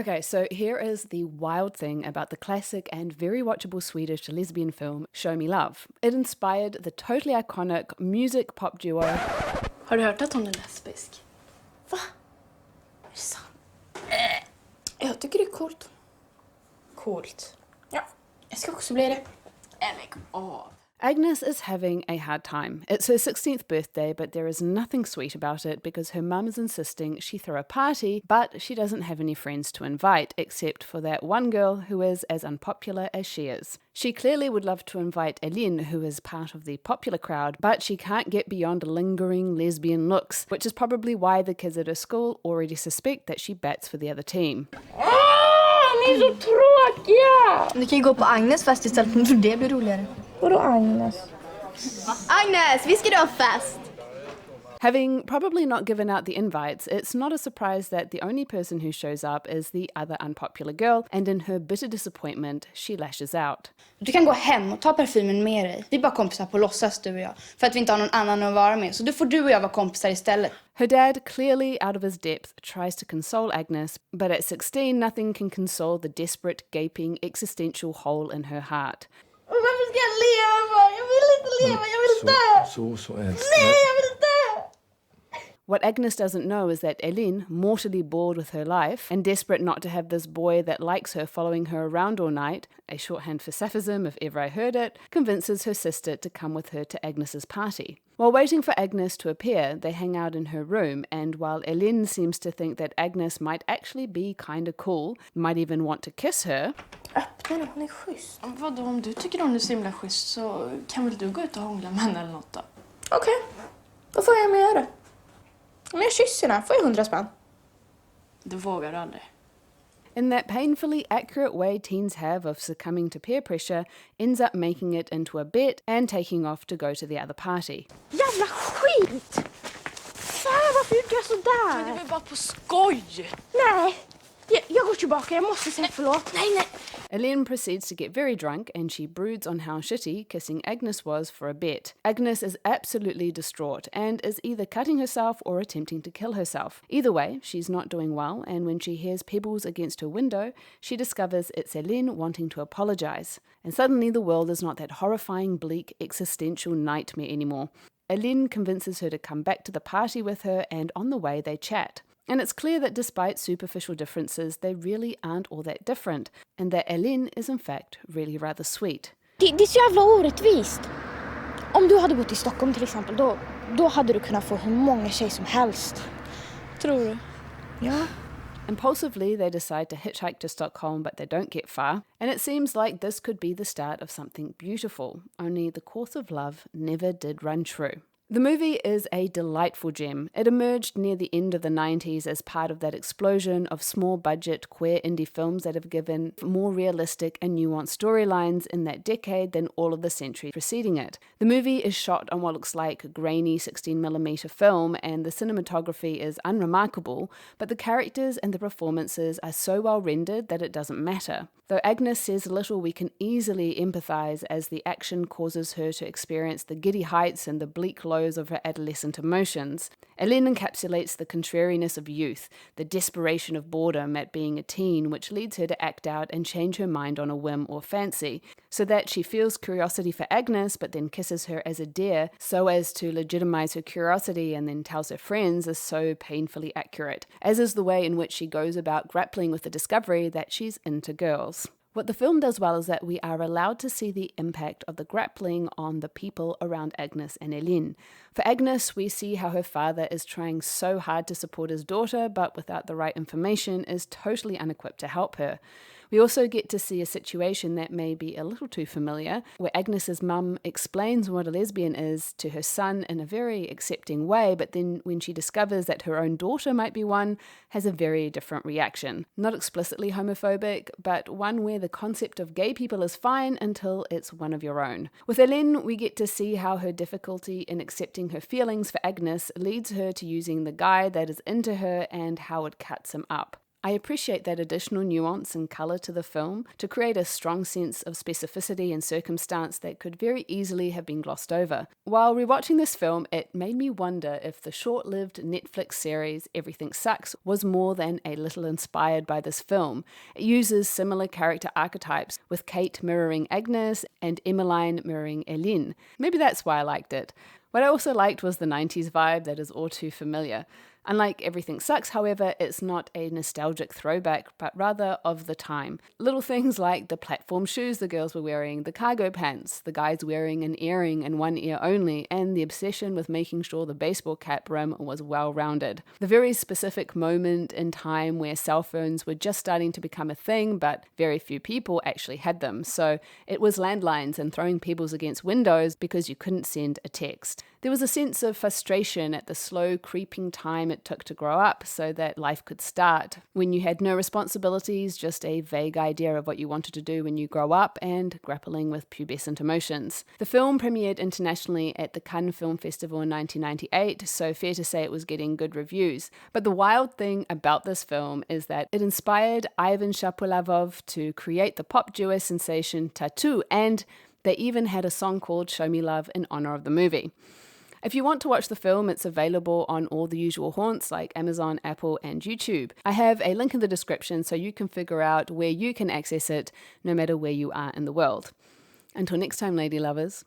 Okay, so here is the wild thing about the classic and very watchable Swedish lesbian film Show Me Love. It inspired the totally iconic music pop duo. Har du hört att hon är lesbisk? Va? Är det sant? Jag tycker det är coolt. Coolt. Ja, jag ska också bli det. Lägg av. Agnes is having a hard time. It's her 16th birthday, but there is nothing sweet about it because her mum is insisting she throw a party, but she doesn't have any friends to invite, except for that one girl who is as unpopular as she is. She clearly would love to invite Elin, who is part of the popular crowd, but she can't get beyond lingering lesbian looks, which is probably why the kids at her school already suspect that she bats for the other team. Ni är så tråkiga! Du kan ju gå på Agnes fest istället, för det blir roligare. Vadå Agnes? Agnes, vi ska ha fest! Having probably not given out the invites, it's not a surprise that the only person who shows up is the other unpopular girl, and in her bitter disappointment, she lashes out. Du kan gå hem och ta parfymen med dig. Vi är bara kompisar på låtsas, du och jag. För att vi inte har någon annan att vara med. Så då får du och jag vara kompisar istället. Her dad, clearly out of his depth, tries to console Agnes, but at 16, nothing can console the desperate, gaping, existential hole in her heart. Varför ska jag leva? Jag vill inte leva, jag vill dö! Så Nej, jag vill dö! What Agnes doesn't know is that Elin, mortally bored with her life and desperate not to have this boy that likes her following her around all night, a shorthand for sapphism if ever I heard it, convinces her sister to come with her to Agnes's party. While waiting for Agnes to appear, they hang out in her room, and while Elin seems to think that Agnes might actually be kinda cool, might even want to kiss her... Öppna den, hon är schysst. Vadå, om du tycker hon är så himla schysst så kan väl du gå ut och hångla med henne eller något då? Okej, då får jag med göra det. Om jag kysser henne får jag 100 spänn. Du vågar aldrig. In that painfully accurate way teens have of succumbing to peer pressure, ends up making it into a bet and taking off to go to the other party. Jävla skit! Fan, varför gjorde jag sådär? Men det var bara på skoj! Nej, jag går tillbaka. Jag måste säga förlåt. Nej. Elin proceeds to get very drunk and she broods on how shitty kissing Agnes was for a bet. Agnes is absolutely distraught and is either cutting herself or attempting to kill herself. Either way, she's not doing well, and when she hears pebbles against her window, she discovers it's Elin wanting to apologize. And suddenly the world is not that horrifying, bleak, existential nightmare anymore. Elin convinces her to come back to the party with her, and on the way they chat. And it's clear that despite superficial differences, they really aren't all that different, and that Elin is in fact really rather sweet. Det är så jävla orättvist. Om du hade bott i Stockholm till exempel, då hade du kunnat få hur många tjejer som helst. Tror du? Ja. Impulsively, they decide to hitchhike to Stockholm, but they don't get far. And it seems like this could be the start of something beautiful, only the course of love never did run true. The movie is a delightful gem. It emerged near the end of the 90s as part of that explosion of small-budget queer indie films that have given more realistic and nuanced storylines in that decade than all of the century preceding it. The movie is shot on what looks like a grainy 16mm film, and the cinematography is unremarkable, but the characters and the performances are so well rendered that it doesn't matter. Though Agnes says little, we can easily empathise as the action causes her to experience the giddy heights and the bleak lows of her adolescent emotions. Elin encapsulates the contrariness of youth, the desperation of boredom at being a teen, which leads her to act out and change her mind on a whim or fancy, so that she feels curiosity for Agnes but then kisses her as a dare so as to legitimise her curiosity and then tells her friends is so painfully accurate, as is the way in which she goes about grappling with the discovery that she's into girls. What the film does well is that we are allowed to see the impact of the grappling on the people around Agnes and Elin. For Agnes, we see how her father is trying so hard to support his daughter, but without the right information is totally unequipped to help her. We also get to see a situation that may be a little too familiar, where Agnes's mum explains what a lesbian is to her son in a very accepting way, but then when she discovers that her own daughter might be one, has a very different reaction. Not explicitly homophobic, but one where the concept of gay people is fine until it's one of your own. With Elin, we get to see how her difficulty in accepting her feelings for Agnes leads her to using the guy that is into her and how it cuts him up. I appreciate that additional nuance and colour to the film to create a strong sense of specificity and circumstance that could very easily have been glossed over. While rewatching this film, it made me wonder if the short-lived Netflix series Everything Sucks was more than a little inspired by this film. It uses similar character archetypes, with Kate mirroring Agnes and Emmeline mirroring Eileen. Maybe that's why I liked it. What I also liked was the 90s vibe that is all too familiar. Unlike Everything Sucks, however, it's not a nostalgic throwback, but rather of the time. Little things like the platform shoes the girls were wearing, the cargo pants, the guys wearing an earring in one ear only, and the obsession with making sure the baseball cap rim was well-rounded. The very specific moment in time where cell phones were just starting to become a thing, but very few people actually had them. So it was landlines and throwing pebbles against windows because you couldn't send a text. There was a sense of frustration at the slow creeping time it took to grow up so that life could start, when you had no responsibilities, just a vague idea of what you wanted to do when you grow up and grappling with pubescent emotions. The film premiered internationally at the Cannes Film Festival in 1998, so fair to say it was getting good reviews. But the wild thing about this film is that it inspired Ivan Shapovalov to create the pop duo sensation Tattoo, and they even had a song called Show Me Love in honor of the movie. If you want to watch the film, it's available on all the usual haunts like Amazon, Apple, and YouTube. I have a link in the description so you can figure out where you can access it no matter where you are in the world. Until next time, lady lovers.